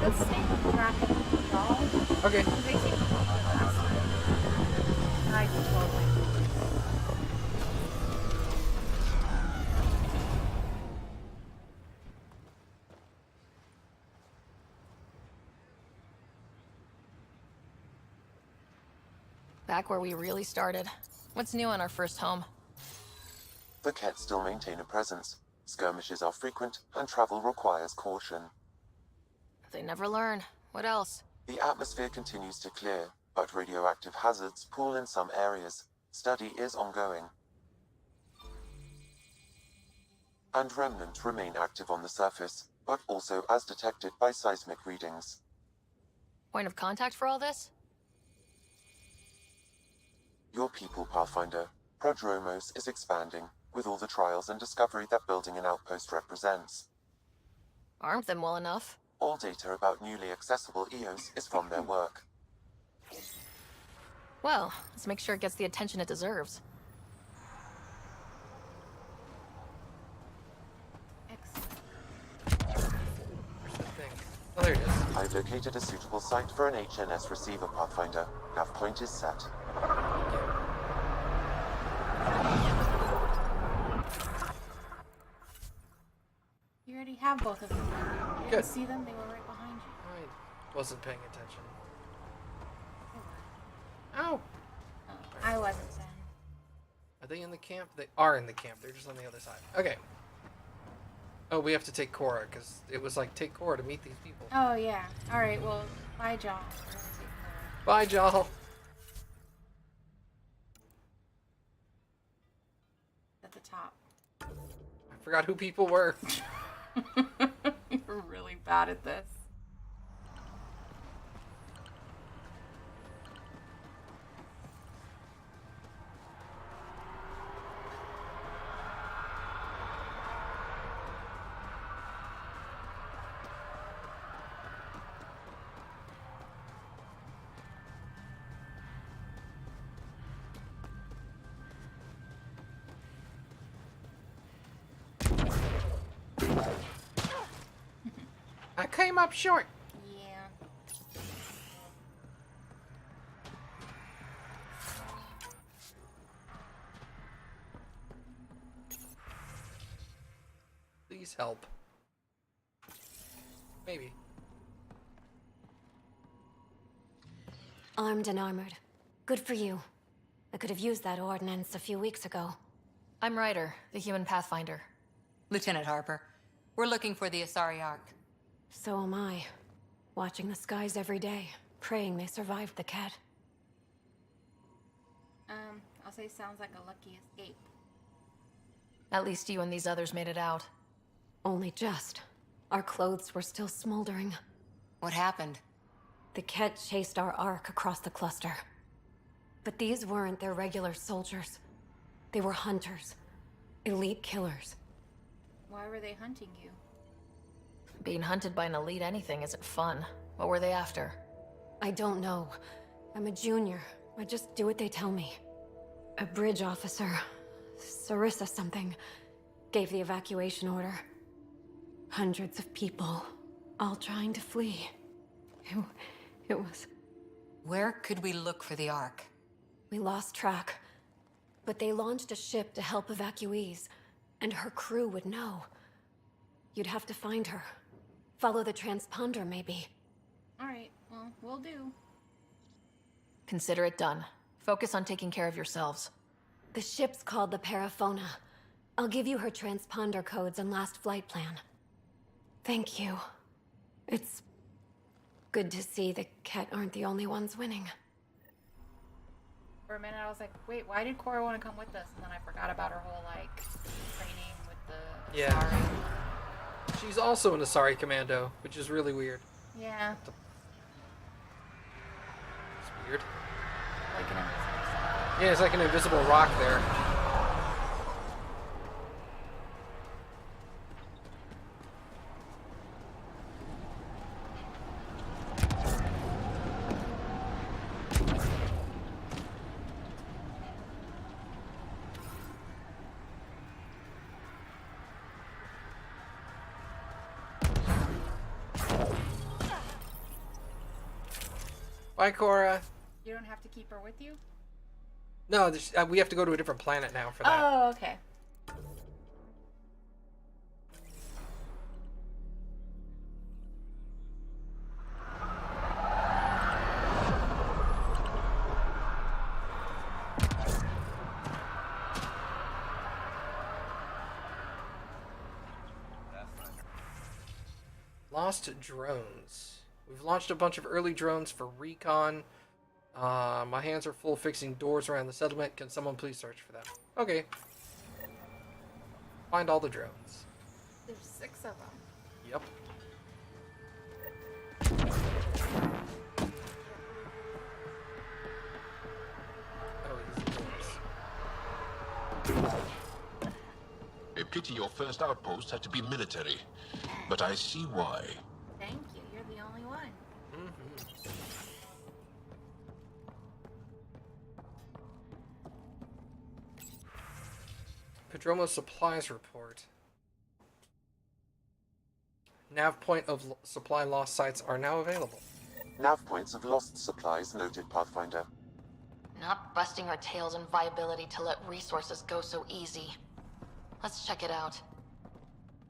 Let's stay with Drac and Doll. Okay. They seem to be good last time. I can totally. Back where we really started. What's new on our first home? The Kett still maintain a presence. Skirmishes are frequent, and travel requires caution. They never learn. What else? The atmosphere continues to clear, but radioactive hazards pool in some areas. Study is ongoing. And remnants remain active on the surface, but also as detected by seismic readings. Point of contact for all this? Your people, Pathfinder. Prodromos is expanding, with all the trials and discovery that building an outpost represents. Armed them well enough. All data about newly accessible Eos is from their work. Well, let's make sure it gets the attention it deserves. Oh, there it is. I've located a suitable site for an HNS receiver, Pathfinder. Nav point is set. You already have both of them. You didn't see them? They were right behind you. I wasn't paying attention. Ow! I wasn't then. Are they in the camp? They are in the camp. They're just on the other side. Okay. Oh, we have to take Cora, because it was like, take Cora to meet these people. Oh, yeah. Alright, well, bye, John. Bye, Jal. At the top. I forgot who people were. You're really bad at this. I came up short. Yeah. Please help. Maybe. Armed and armored. Good for you. I could have used that ordnance a few weeks ago. I'm Ryder, the human pathfinder. Lieutenant Harper, we're looking for the Asari Ark. So am I. Watching the skies every day, praying they survived the cat. I'll say sounds like a lucky escape. At least you and these others made it out. Only just. Our clothes were still smoldering. What happened? The Kett chased our Ark across the cluster. But these weren't their regular soldiers. They were hunters. Elite killers. Why were they hunting you? Being hunted by an elite anything isn't fun. What were they after? I don't know. I'm a junior. I just do what they tell me. A bridge officer, Sarissa something, gave the evacuation order. Hundreds of people all trying to flee. It was... Where could we look for the Ark? We lost track. But they launched a ship to help evacuees, and her crew would know. You'd have to find her. Follow the transponder, maybe. Alright, well, we'll do. Consider it done. Focus on taking care of yourselves. The ship's called the Paraphona. I'll give you her transponder codes and last flight plan. Thank you. It's good to see the Ket aren't the only ones winning. For a minute I was like, wait, why did Cora want to come with us? And then I forgot about her whole, like, training with the Yeah. Asari. She's also an Asari commando, which is really weird. Yeah. It's weird. Like an invisible. Yeah, it's like an invisible rock there. Bye, Cora. You don't have to keep her with you? No, we have to go to a different planet now for that. Oh, okay. Lost drones. We've launched a bunch of early drones for recon. My hands are full fixing doors around the settlement. Can someone please search for them? Okay. Find all the drones. There's 6 of them. Yep. Oh, these are doors. A pity your first outpost had to be military, but I see why. Thank you. You're the only one. Padromo supplies report. Nav point of supply lost sites are now available. Nav points of lost supplies noted, Pathfinder. Not busting our tails in viability to let resources go so easy. Let's check it out.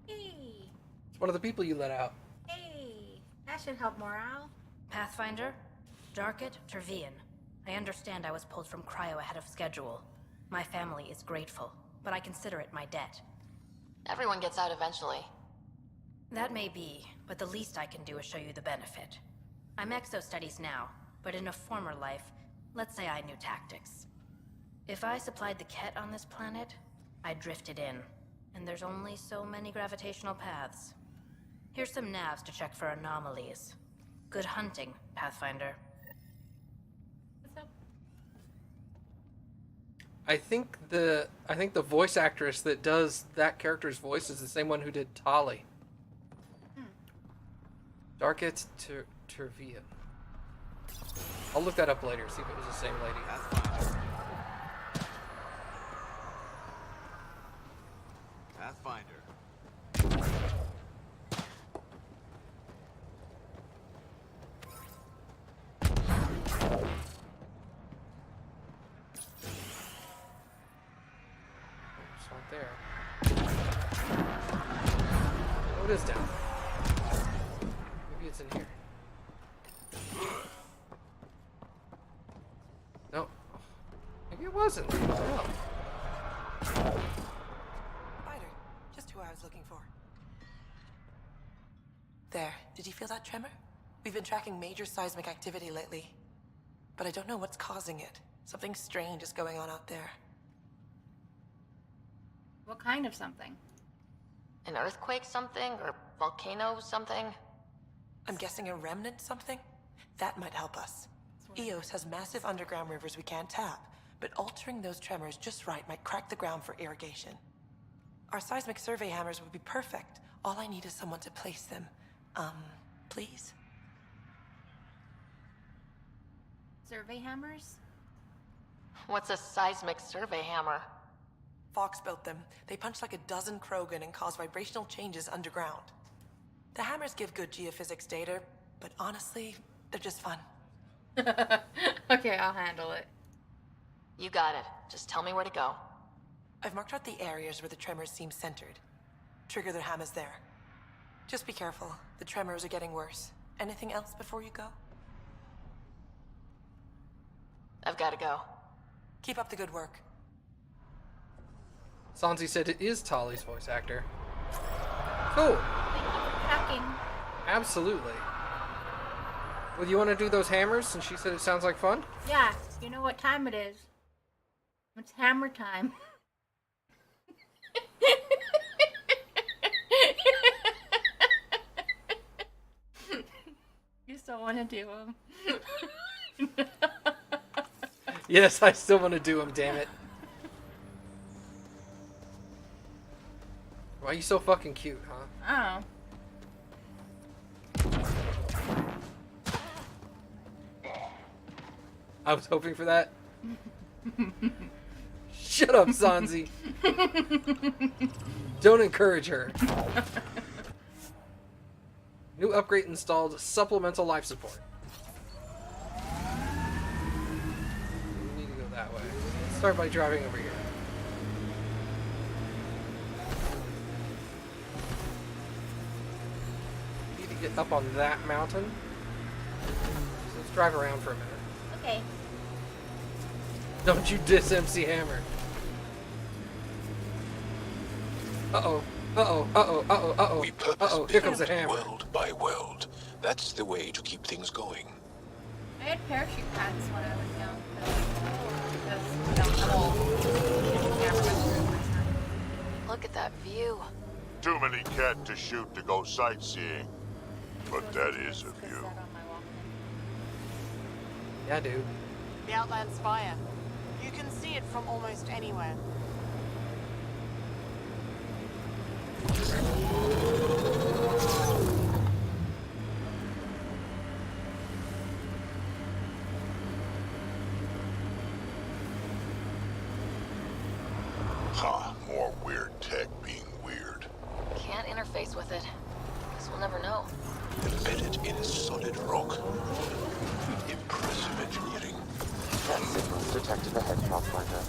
Hey, It's one of the people you let out. hey, that should help morale. Pathfinder, Darket, Tervian. I understand I was pulled from cryo ahead of schedule. My family is grateful, but I consider it my debt. Everyone gets out eventually. That may be, but the least I can do is show you the benefit. I'm exo-studies now, but in a former life, let's say I knew tactics. If I supplied the Ket on this planet, I drifted in, and there's only so many gravitational paths. Here's some navs to check for anomalies. Good hunting, Pathfinder. What's up? I think the voice actress that does that character's voice is the same one who did Tali. Darket Tervian. I'll look that up later, see if it was the same lady. Pathfinder. It's not there. Oh, it is down. Maybe it's in here. No. Maybe it wasn't. No. Spider, just who I was looking for. There, did you feel that tremor? We've been tracking major seismic activity lately. But I don't know what's causing it. Something strange is going on out there. What kind of something? An earthquake something? Or volcano something? I'm guessing a remnant something? That might help us. Eos has massive underground rivers we can't tap, but altering those tremors just right might crack the ground for irrigation. Our seismic survey hammers would be perfect. All I need is someone to place them. Please? Survey hammers? What's a seismic survey hammer? Fox built them. They punch like a dozen Krogan and cause vibrational changes underground. The hammers give good geophysics data, but honestly, they're just fun. Okay, I'll handle it. You got it. Just tell me where to go. I've marked out the areas where the tremors seem centered. Trigger their hammers there. Just be careful. The tremors are getting worse. Anything else before you go? I've got to go. Keep up the good work. Sanzi said it is Tali's voice actor. Cool. Hacking. Absolutely. Well, you want to do those hammers since she said it sounds like fun? Yeah, you know what time it is. It's hammer time. You still want to do them? Yes, I still want to do them, damn it. Why are you so fucking cute, huh? Oh. I was hoping for that. Shut up, Sanzi. Don't encourage her. New upgrade installed, supplemental life support. We need to go that way. Let's start by driving over here. We need to get up on that mountain. So let's drive around for a minute. Okay. Don't you diss MC Hammer. Uh-oh. Uh-oh. Uh-oh. Uh-oh. Uh-oh. We purpose Uh-oh. Here comes the hammer. world by world. That's the way to keep things going. I had parachute pants when I was young. Because I'm old. Look at that view. Too many cat to shoot to go sightseeing. But that is a view. Yeah, dude. The Outland Spire. You can see it from almost anywhere. Huh, more weird tech being weird. Can't interface with it. Guess we'll never know. Embedded in solid rock. Impressive engineering. Cat signals detected ahead, Pathfinder.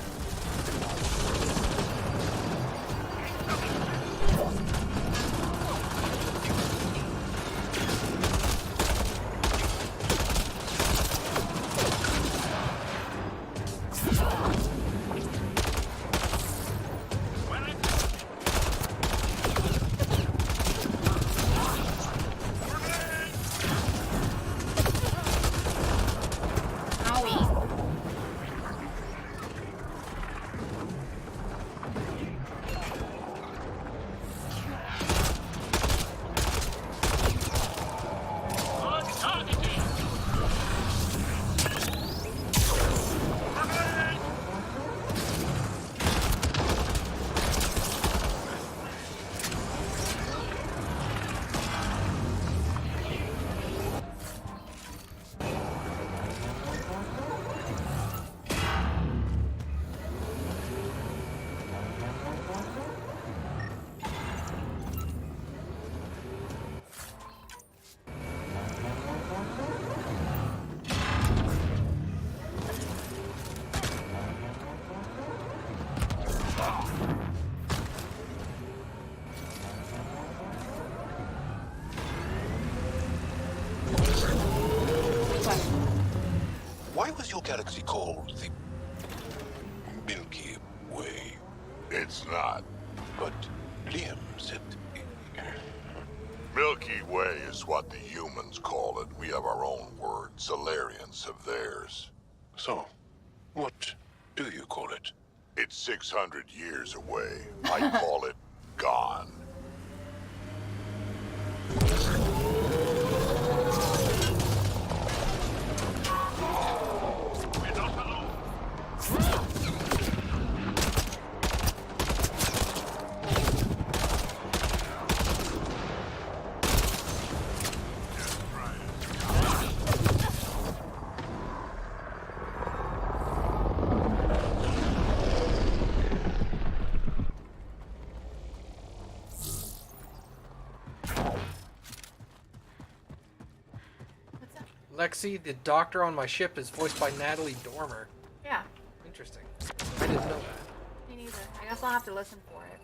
Why was your galaxy called the Milky Way? It's not. But Liam said... Milky Way is what the humans call it. We have our own word. Solarians have theirs. So, what do you call it? It's 600 years away. I call it gone. Lexi, the doctor on my ship, is voiced by Natalie Dormer. Yeah. Interesting. I didn't know that. Me neither. I guess I'll have to listen for it.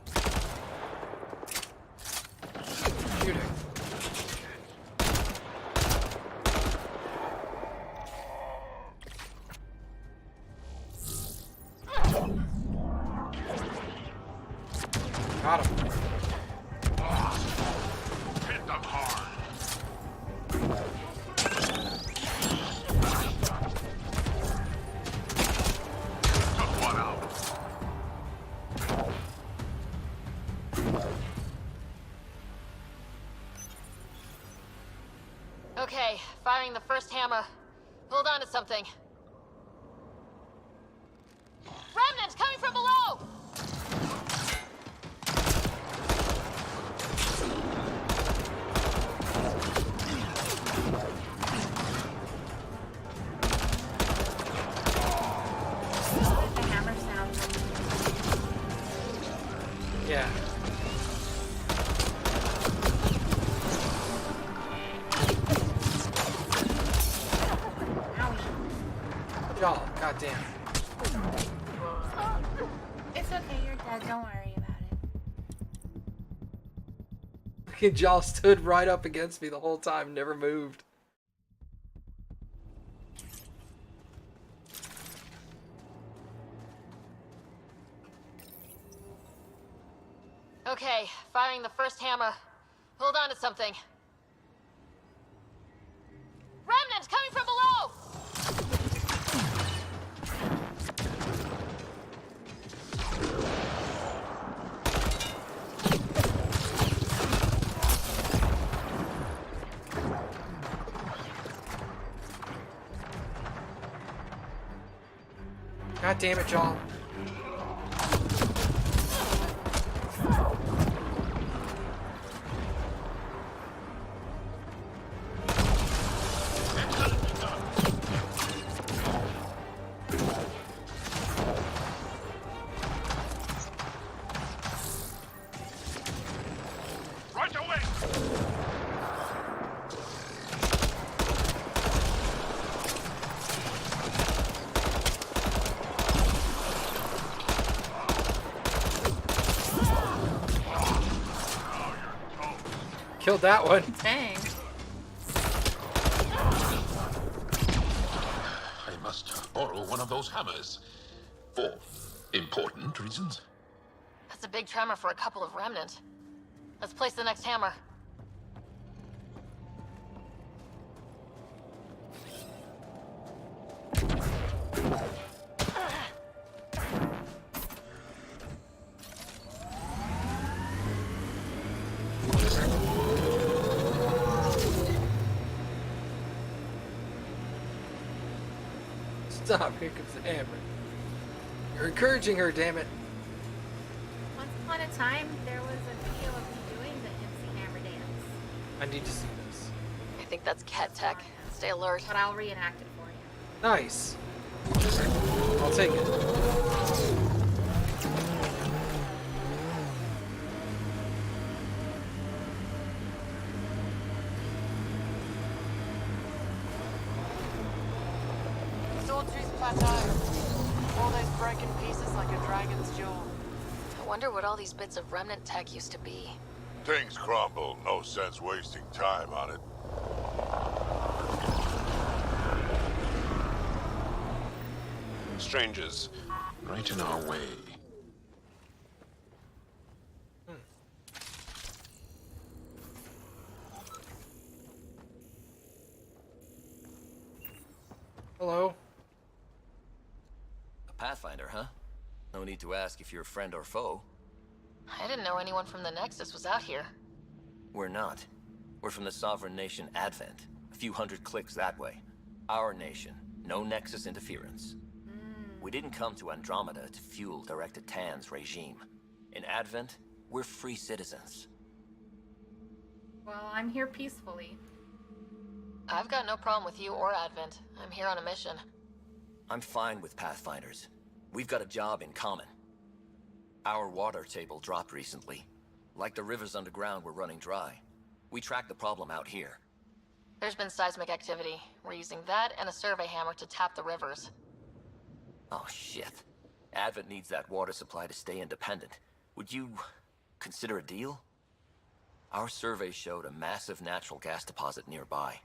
Shooting. Got him. Hit them hard. Took one out. Okay, firing the first hammer. Hold on to something. Remnants coming from below! The hammer sound. Yeah. Y'all, goddamn. It's okay, you're dead. Don't worry about it. Jaw stood right up against me the whole time, never moved. Okay, firing the first hammer. Hold on to something. Remnants coming from below! God damn it, Jaw. Right away. Killed that one. Dang. I must borrow one of those hammers. For important reasons. That's a big tremor for a couple of remnant. Let's place the next hammer. Stop, here comes the hammer. You're encouraging her, damn it. Once upon a time, there was a video of me doing the MC Hammer dance. I need to see this. I think that's cat tech. Stay alert. But I'll reenact it for you. Nice. I'll take it. Sawtooth Plateau. All those broken pieces like a dragon's jaw. I wonder what all these bits of remnant tech used to be. Things crumble. No sense wasting time on it. Strangers, right in our way. Hello? A Pathfinder, huh? No need to ask if you're a friend or foe. I didn't know anyone from the Nexus was out here. We're not. We're from the sovereign nation Advent. A few hundred clicks that way. Our nation. No Nexus interference. We didn't come to Andromeda to fuel Director Tan's regime. In Advent, we're free citizens. Well, I'm here peacefully. I've got no problem with you or Advent. I'm here on a mission. I'm fine with Pathfinders. We've got a job in common. Our water table dropped recently. Like the rivers underground were running dry. We tracked the problem out here. There's been seismic activity. We're using that and a survey hammer to tap the rivers. Oh, shit. Advent needs that water supply to stay independent. Would you consider a deal? Our survey showed a massive natural gas deposit nearby.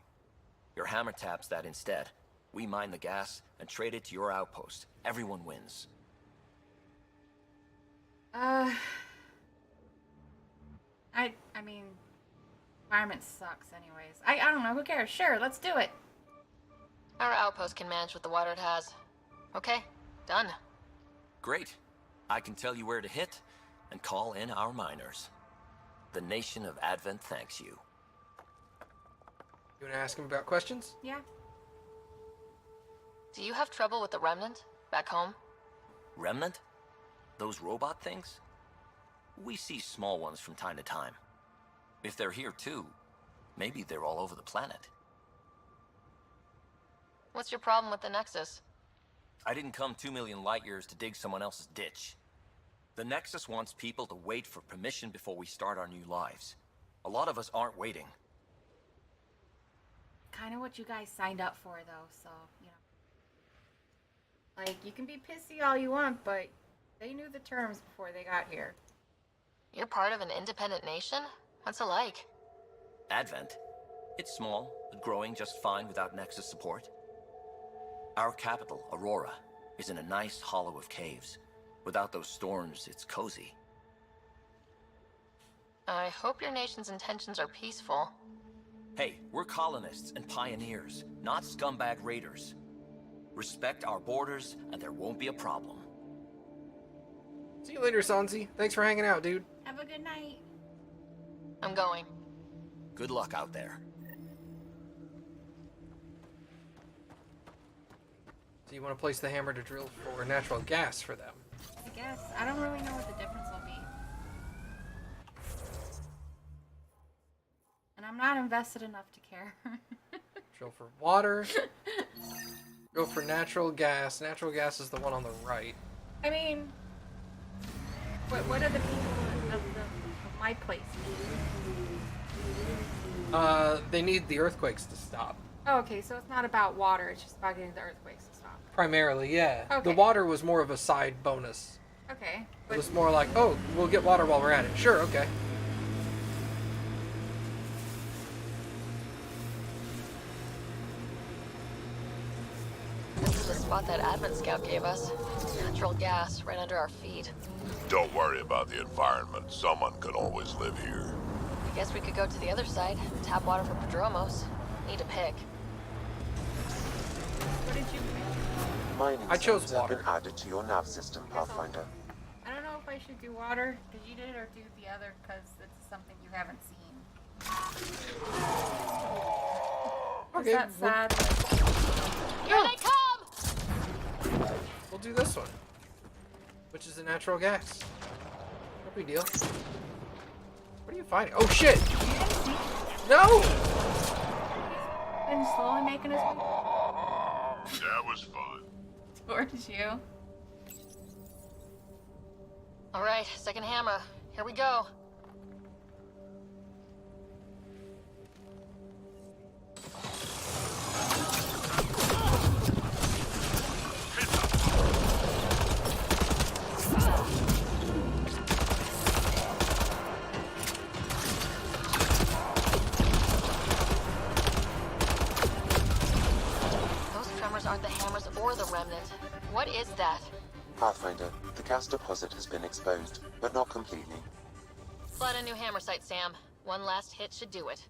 Your hammer taps that instead. We mine the gas and trade it to your outpost. Everyone wins. I mean, environment sucks anyways. I don't know, who cares? Sure, let's do it. Our outpost can manage with the water it has. Okay, done. Great. I can tell you where to hit and call in our miners. The nation of Advent thanks you. You want to ask him about questions? Yeah. Do you have trouble with the Remnant back home? Remnant? Those robot things? We see small ones from time to time. If they're here too, maybe they're all over the planet. What's your problem with the Nexus? I didn't come 2 million light years to dig someone else's ditch. The Nexus wants people to wait for permission before we start our new lives. A lot of us aren't waiting. Kind of what you guys signed up for, though, so, you know. Like, you can be pissy all you want, but they knew the terms before they got here. You're part of an independent nation? What's it like? Advent? It's small, but growing just fine without Nexus support. Our capital, Aurora, is in a nice hollow of caves. Without those storms, it's cozy. I hope your nation's intentions are peaceful. Hey, we're colonists and pioneers, not scumbag raiders. Respect our borders, and there won't be a problem. See you later, Sansi. Thanks for hanging out, dude. Have a good night. I'm going. Good luck out there. So you want to place the hammer to drill for natural gas for them? I guess. I don't really know what the difference will be. And I'm not invested enough to care. Drill for water. Drill for natural gas. Natural gas is the one on the right. I mean, what are the people of my place need? They need the earthquakes to stop. Oh, okay, so it's not about water, it's just about getting the earthquakes to stop. Primarily, yeah. Okay. The water was more of a side bonus. Okay. It was more like, oh, we'll get water while we're at it. Sure, okay. This is the spot that Advent Scout gave us. Natural gas right under our feet. Don't worry about the environment. Someone could always live here. I guess we could go to the other side, tap water for Prodromos. Need to pick. What did you pick? Mining I chose zones have water. been added to your nav system, Pathfinder. I don't know if I should do water, because you did, or do the other, because it's something you haven't seen. Okay, Is that sad? Here they come! We'll do this one, which is a natural gas. No big deal. What are you finding? Oh shit! No! Been slowly making his way That was fun. towards you. Alright, second hammer. Here we go. Aren't the hammers or the remnant. What is that? Pathfinder, the gas deposit has been exposed, but not completely. Flood a new hammer site, Sam. One last hit should do it.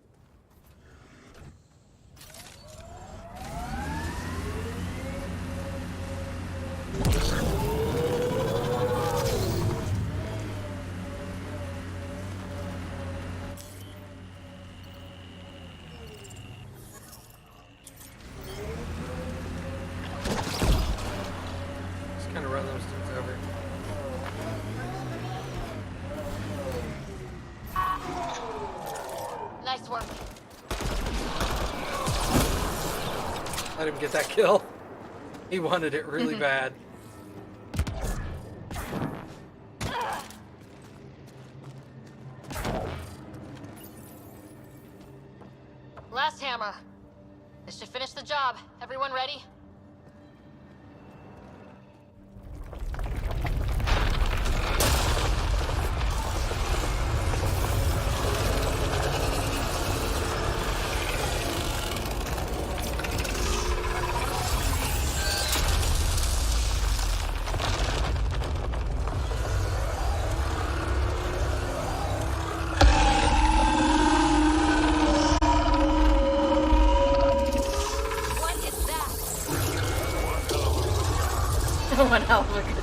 Kind of run those dudes over. Nice work. Let him get that kill. He wanted it really bad. Last hammer. This should finish the job. Everyone ready? One hell of a gun.